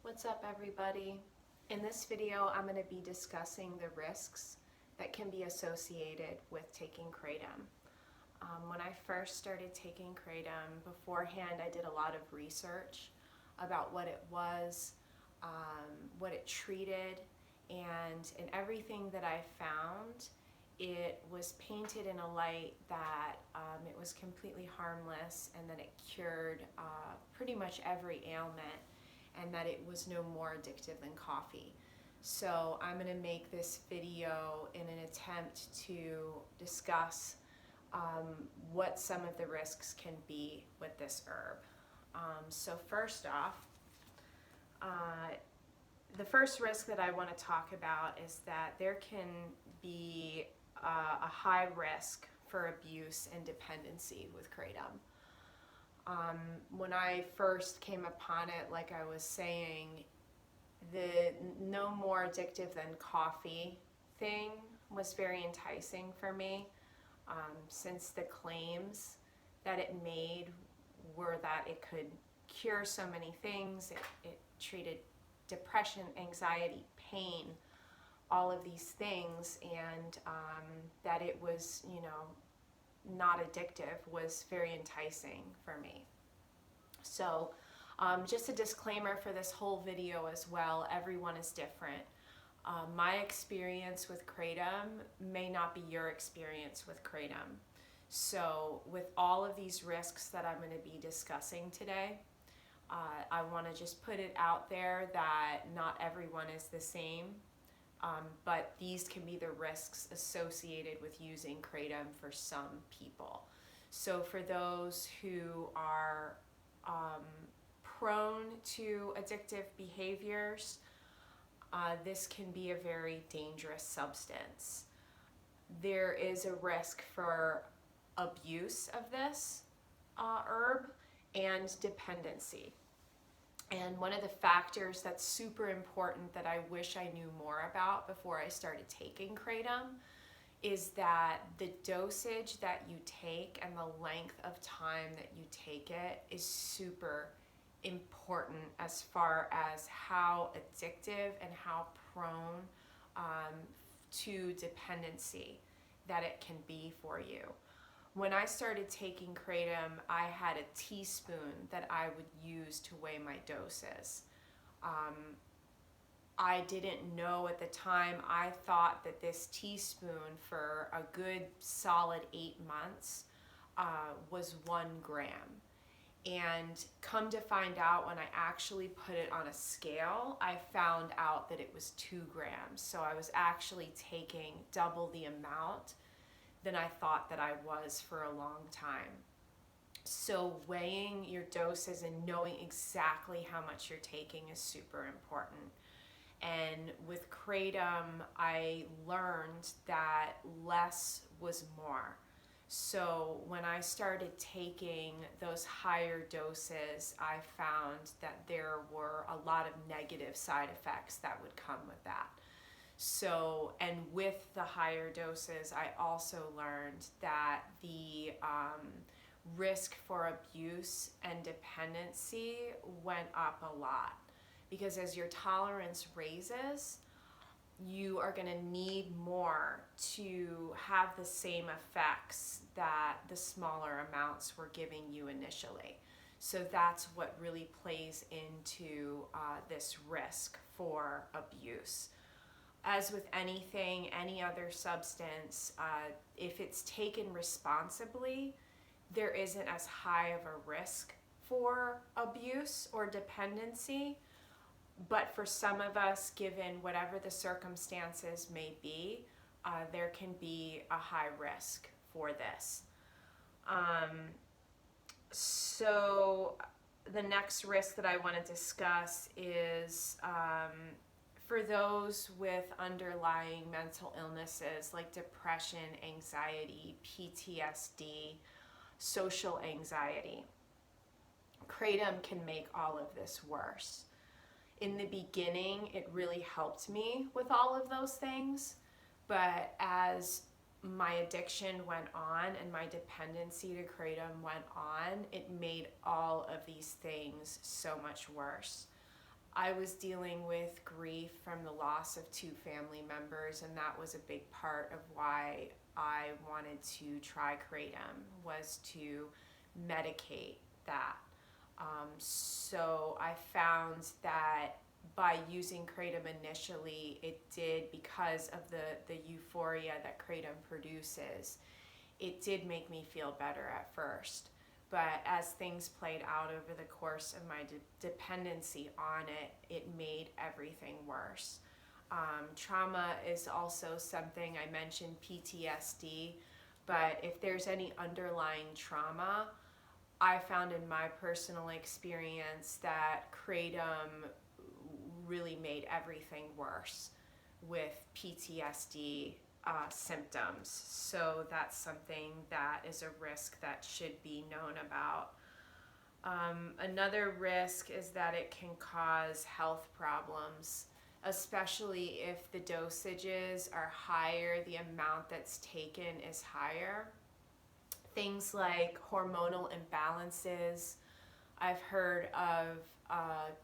What's up, everybody? In this video, I'm going to be discussing the risks that can be associated with taking Kratom. When I first started taking Kratom, beforehand I did a lot of research about what it was, what it treated, and in everything that I found, it was painted in a light that it was completely harmless and that it cured pretty much every ailment, and that it was no more addictive than coffee. So I'm going to make this video in an attempt to discuss what some of the risks can be with this herb. So first off, the first risk that I want to talk about is that there can be a high risk for abuse and dependency with Kratom. When I first came upon it, like I was saying, the no more addictive than coffee thing was very enticing for me, since the claims that it made were that it could cure so many things. It treated depression, anxiety, pain, all of these things, and that it was, not addictive was very enticing for me. So just a disclaimer for this whole video as well, everyone is different. My experience with Kratom may not be your experience with Kratom. So with all of these risks that I'm going to be discussing today, I want to just put it out there that not everyone is the same. But these can be the risks associated with using Kratom for some people. So for those who are prone to addictive behaviors, this can be a very dangerous substance. There is a risk for abuse of this herb and dependency. And one of the factors that's super important that I wish I knew more about before I started taking Kratom is that the dosage that you take and the length of time that you take it is super important as far as how addictive and how prone to dependency that it can be for you. When I started taking Kratom, I had a teaspoon that I would use to weigh my doses. I didn't know at the time. I thought that this teaspoon for a good solid 8 months was 1 gram. And come to find out, when I actually put it on a scale, I found out that it was 2 grams. So I was actually taking double the amount than I thought that I was for a long time. So weighing your doses and knowing exactly how much you're taking is super important. And with Kratom, I learned that less was more. So when I started taking those higher doses, I found that there were a lot of negative side effects that would come with that. So, and with the higher doses, I also learned that the risk for abuse and dependency went up a lot, because as your tolerance raises, you are going to need more to have the same effects that the smaller amounts were giving you initially. So that's what really plays into this risk for abuse. As with anything, any other substance, if it's taken responsibly, there isn't as high of a risk for abuse or dependency. But for some of us, given whatever the circumstances may be, there can be a high risk for this. So the next risk that I want to discuss is for those with underlying mental illnesses like depression, anxiety, PTSD, social anxiety. Kratom can make all of this worse. In the beginning, it really helped me with all of those things, but as my addiction went on and my dependency to Kratom went on, it made all of these things so much worse. I was dealing with grief from the loss of two family members, and that was a big part of why I wanted to try Kratom, was to medicate that. So I found that by using Kratom initially, it did, because of the euphoria that Kratom produces, it did make me feel better at first. But as things played out over the course of my dependency on it, it made everything worse. Trauma is also something I mentioned, PTSD, but if there's any underlying trauma, I found in my personal experience that Kratom really made everything worse with PTSD symptoms. So that's something that is a risk that should be known about. Another risk is that it can cause health problems, especially if the dosages are higher, the amount that's taken is higher. Things like hormonal imbalances. I've heard of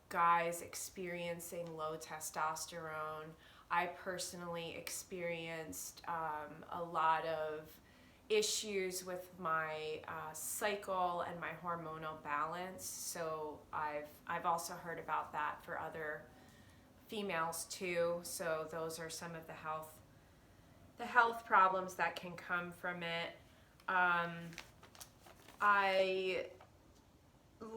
guys experiencing low testosterone. I personally experienced a lot of issues with my cycle and my hormonal balance. So I've also heard about that for other females too. So those are some of the health problems that can come from it. I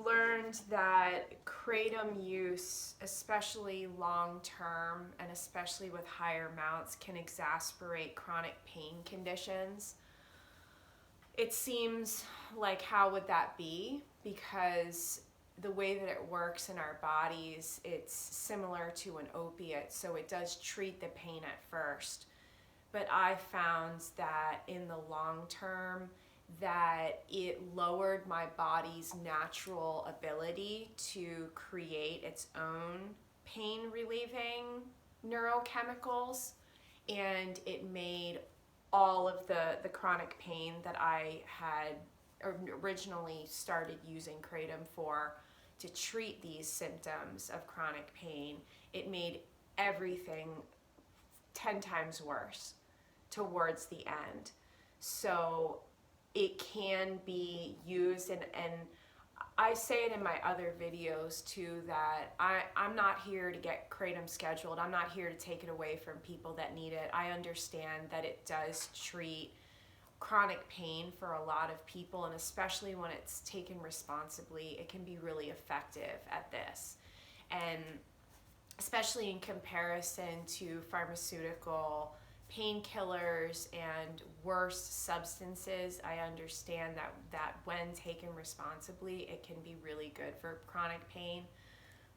learned that Kratom use, especially long term and especially with higher amounts, can exacerbate chronic pain conditions. It seems like, how would that be? Because the way that it works in our bodies, it's similar to an opiate, so it does treat the pain at first. But I found that in the long term, that it lowered my body's natural ability to create its own pain relieving neurochemicals, and it made all of the chronic pain that I had originally started using Kratom for to treat these symptoms of chronic pain, it made everything 10 times worse towards the end. So it can be used, and I say it in my other videos too, that I'm not here to get Kratom scheduled. I'm not here to take it away from people that need it. I understand that it does treat chronic pain for a lot of people, and especially when it's taken responsibly, it can be really effective at this. And especially in comparison to pharmaceutical painkillers and worse substances, I understand that when taken responsibly, it can be really good for chronic pain.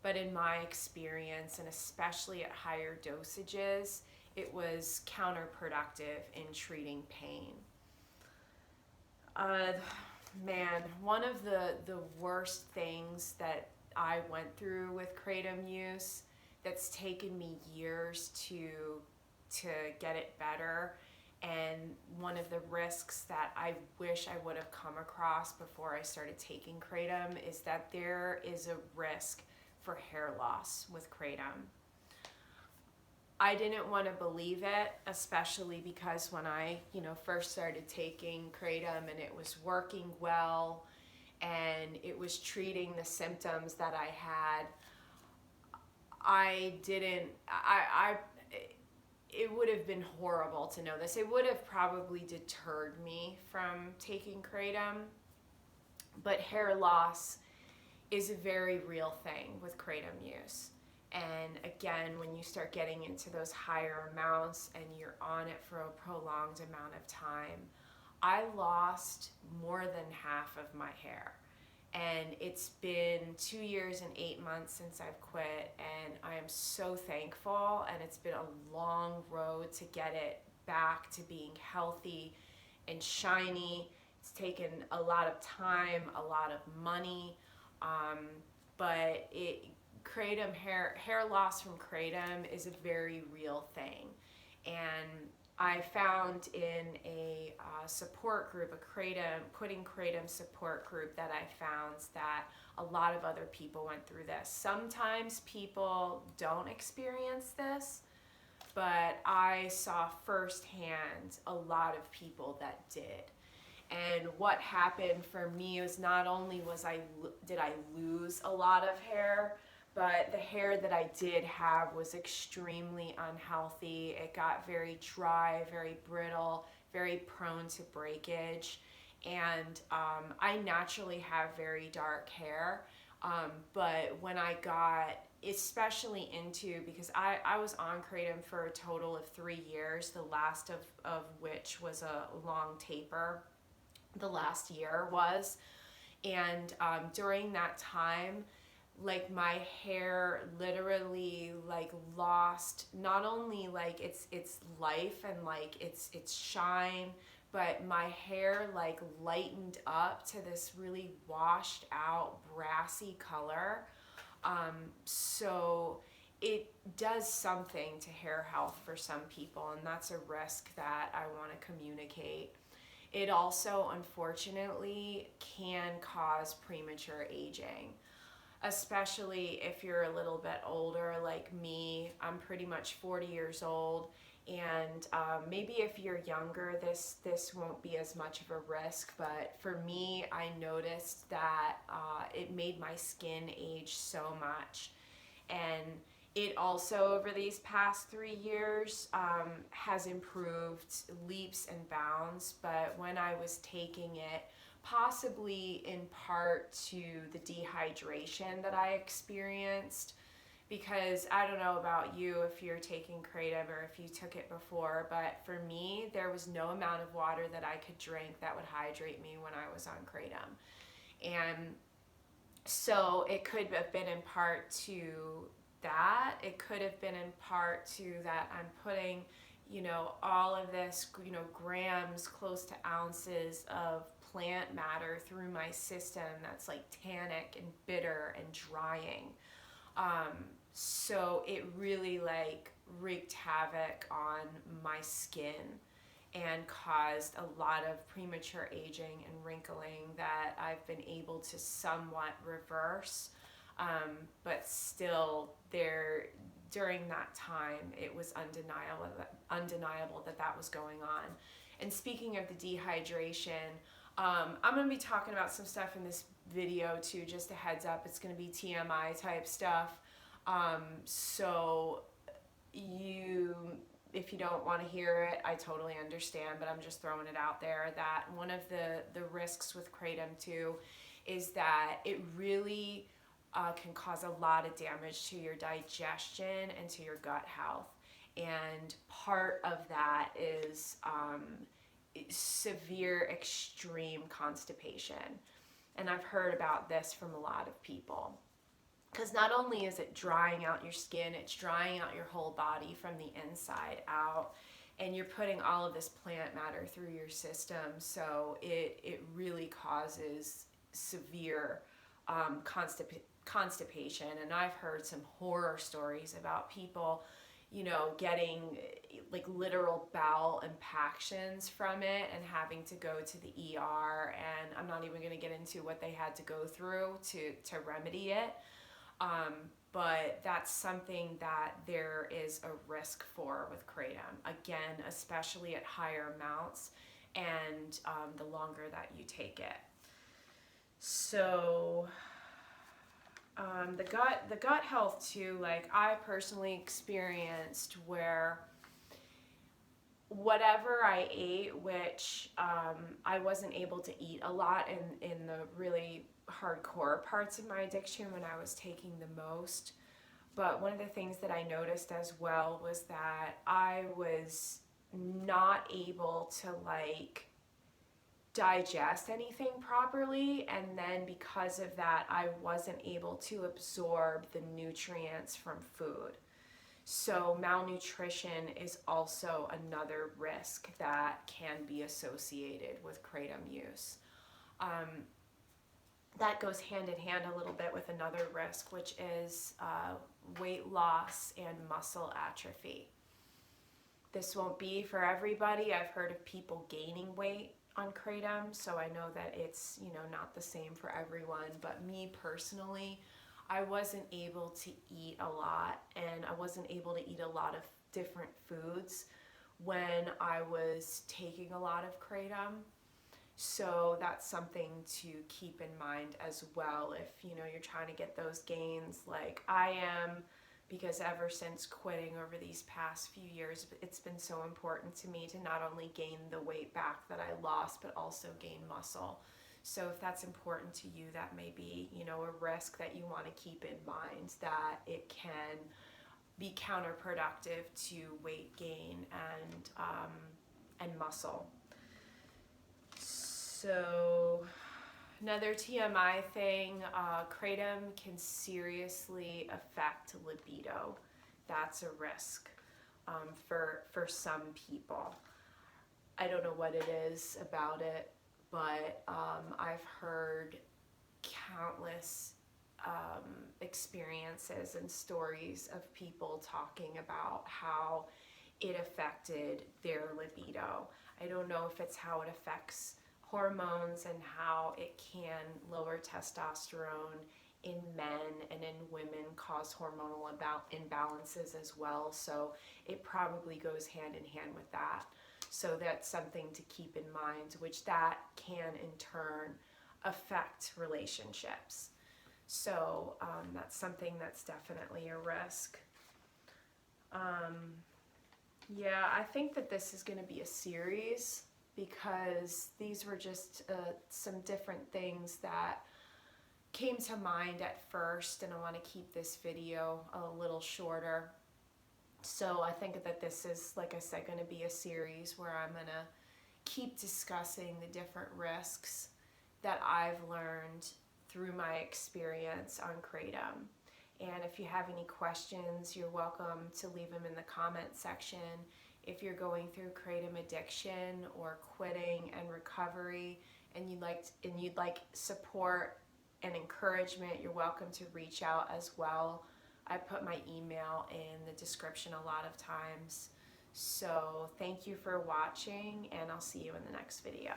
But in my experience, and especially at higher dosages, it was counterproductive in treating pain. Man, one of the worst things that I went through with Kratom use, that's taken me years to get it better, and one of the risks that I wish I would have come across before I started taking Kratom, is that there is a risk for hair loss with Kratom. I didn't want to believe it, especially because when I first started taking Kratom and it was working well and it was treating the symptoms that I had, it would have been horrible to know this. It would have probably deterred me from taking Kratom. But hair loss is a very real thing with Kratom use. And again, when you start getting into those higher amounts and you're on it for a prolonged amount of time, I lost more than half of my hair. And it's been 2 years and 8 months since I've quit, and I am so thankful, and it's been a long road to get it back to being healthy and shiny. It's taken a lot of time, a lot of money, but Kratom hair loss from Kratom is a very real thing. And I found in a support group, quitting Kratom support group that I found that a lot of other people went through this. Sometimes people don't experience this, but I saw firsthand a lot of people that did. And what happened for me was not only did I lose a lot of hair, but the hair that I did have was extremely unhealthy. It got very dry, very brittle, very prone to breakage. And I naturally have very dark hair, but when I got especially into, because I was on Kratom for a total of 3 years, the last of which was a long taper, the last year was. And during that time, like my hair literally like lost not only like its life and like its shine, but my hair like lightened up to this really washed out brassy color. So it does something to hair health for some people, and that's a risk that I want to communicate. It also, unfortunately, can cause premature aging, especially if you're a little bit older like me. I'm pretty much 40 years old, and maybe if you're younger, this won't be as much of a risk, but for me, I noticed that it made my skin age so much. And it also, over these past 3 years, has improved leaps and bounds. But when I was taking it, possibly in part to the dehydration that I experienced, because I don't know about you if you're taking Kratom or if you took it before, but for me, there was no amount of water that I could drink that would hydrate me when I was on Kratom. And so it could have been in part to that. It could have been in part to that I'm putting, all of this, grams, close to ounces of plant matter through my system that's like tannic and bitter and drying. So it really like wreaked havoc on my skin and caused a lot of premature aging and wrinkling that I've been able to somewhat reverse. But still, during that time, it was undeniable that was going on. And speaking of the dehydration, I'm going to be talking about some stuff in this video too, just a heads up. It's going to be TMI type stuff. So if you don't want to hear it, I totally understand, but I'm just throwing it out there that one of the risks with Kratom too is that it really can cause a lot of damage to your digestion and to your gut health. And part of that is severe, extreme constipation. And I've heard about this from a lot of people. Because not only is it drying out your skin, it's drying out your whole body from the inside out. And you're putting all of this plant matter through your system. So it really causes severe constipation. And I've heard some horror stories about people, getting like literal bowel impactions from it and having to go to the ER. And I'm not even going to get into what they had to go through to remedy it. But that's something that there is a risk for with Kratom. Again, especially at higher amounts and the longer that you take it. So the gut health too, like I personally experienced where whatever I ate, which I wasn't able to eat a lot in the really hardcore parts of my addiction when I was taking the most. But one of the things that I noticed as well was that I was not able to like digest anything properly, and then because of that I wasn't able to absorb the nutrients from food. So malnutrition is also another risk that can be associated with Kratom use. That goes hand in hand a little bit with another risk, which is weight loss and muscle atrophy. This won't be for everybody. I've heard of people gaining weight on Kratom, so I know that it's, not the same for everyone. But me personally, I wasn't able to eat a lot, and I wasn't able to eat a lot of different foods when I was taking a lot of Kratom. So that's something to keep in mind as well if you're trying to get those gains like I am, because ever since quitting over these past few years, it's been so important to me to not only gain the weight back that I lost, but also gain muscle. So if that's important to you, that may be, a risk that you want to keep in mind, that it can be counterproductive to weight gain and muscle. So another TMI thing, Kratom can seriously affect libido. That's a risk for some people. I don't know what it is about it, but I've heard countless experiences and stories of people talking about how it affected their libido. I don't know if it's how it affects hormones and how it can lower testosterone in men and in women, cause hormonal imbalances as well. So it probably goes hand in hand with that. So that's something to keep in mind, which that can in turn affect relationships. So that's something that's definitely a risk. Yeah, I think that this is going to be a series because these were just some different things that came to mind at first, and I want to keep this video a little shorter. So I think that this is, like I said, going to be a series where I'm going to keep discussing the different risks that I've learned through my experience on Kratom. And if you have any questions, you're welcome to leave them in the comment section. If you're going through Kratom addiction or quitting and recovery, and you'd like support and encouragement, you're welcome to reach out as well. I put my email in the description a lot of times. So thank you for watching, and I'll see you in the next video.